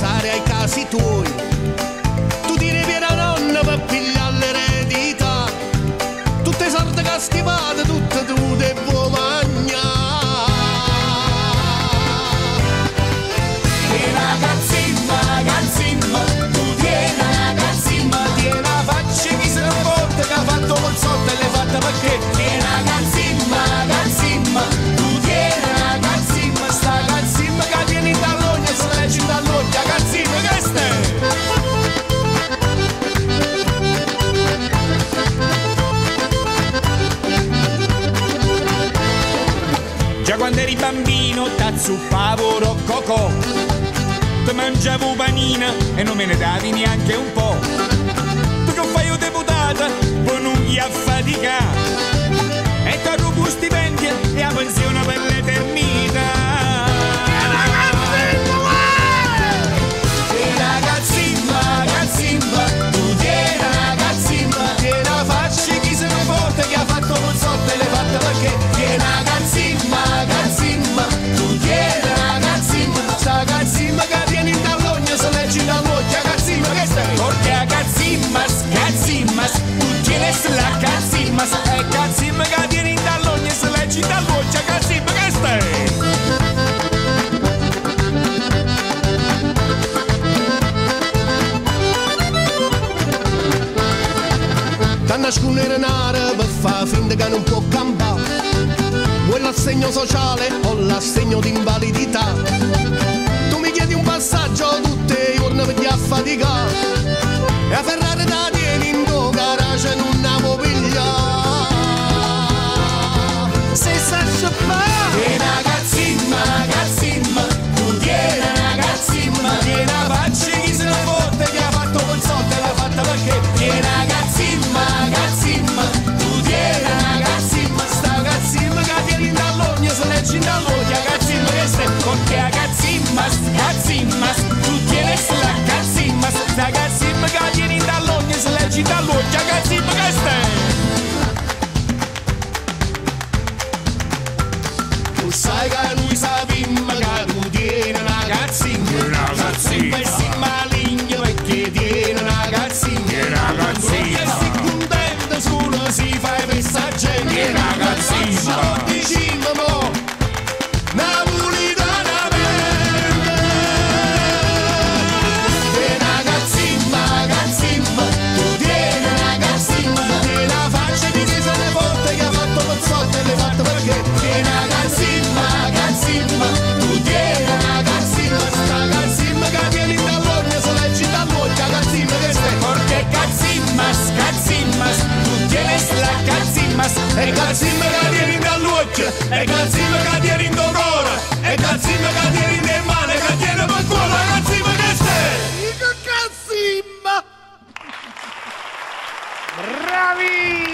pensare ai casi tuoi. Tu ti rivieni a nonna per pigliare l'eredità, tutte sorte che schivate, tutte tu devo mangiare. E ragazzimma, ragazzimma, tu tieni ragazzimma, tieni la faccia chi se ne porta, che ha fatto col soldo e le fatta perché. E ragazzimma, ragazzimma, tu tieni ragazzimma, sta ragazzimma che tieni in dall'ogna e se leggi in dall'ogna, ragazzimma che stai? Già quando eri bambino t'azzuppavo roccocò, ti mangiavo panina e non me ne davi neanche un po'. Tu che fai io deputata, poi non gli affaticare, e ti rubo stipendio e la pensione per l'eternità. E ragazzimma, ragazzimma, tu tieni ragazzimma, tieni la faccia chi se ne porta, che ha fatto col soldo e le fatte perché. Tieni ragazzimma, ragazzimma, tu tieni ragazzimma, sta ragazzimma che tieni in dall'ogna se leggi in dall'ogna, ragazzimma che stai? Perché ragazzimmas, cazzimmas, tu tieni la cazzimmas, e cazzimma che tieni in dall'ogna se leggi in dall'ogna, cazzimma che stai? T'hanno nascondere nare per far finta che non può campare, vuoi l'assegno sociale o l'assegno di invalidità. Tu mi chiedi un passaggio tutti i giorni per ti affaticare, e a Ferrari da tieni in tuo garage non la può pigliare. Se sai fare E ragazzimma, ragazzimma, tu tieni ragazzimma, tieni la faccia chi se ne fotte, che ha fatto col soldo e l'ha fatta perché. Tieni ragazzimma, ragazzimma, tu tieni ragazzimma, sta ragazzimma che tieni in dall'ogna se leggi in dall'ogna, ragazzimma che stai? Perché ragazzimmas, cazzimmas, tu tieni la cazzimmas, sta ragazzimma che tieni in dall'ogna se leggi in dall'ogna, ragazzimma che stai? Tu sai che lui sapimma che tu tieni una cazzimma, ragazzimma e si maligno perché tieni una cazzimma, ragazzimma e si contenta solo si fa i messaggi, ragazzimma dicimmo mo napolitanamente. E ragazzimma, ragazzimma, tu tieni una cazzimma, tieni la faccia di chi se ne porta, che ha fatto col soldo e le fatte perché. Tieni ragazzimma, ragazzimma, tu tieni ragazzimma, sta ragazzimma che tieni in dall'ogna se leggi dall'ogna, ragazzimma che stai? Perché cazzimmas, cazzimmas, tu tieni la cazzimmas, e cazzimma che tieni in dall'ogna, e cazzimma che tieni in tuo cuore, e cazzimma che tieni in mano, che tieni per cuore, ragazzimma che stai? cazzimma. Bravi!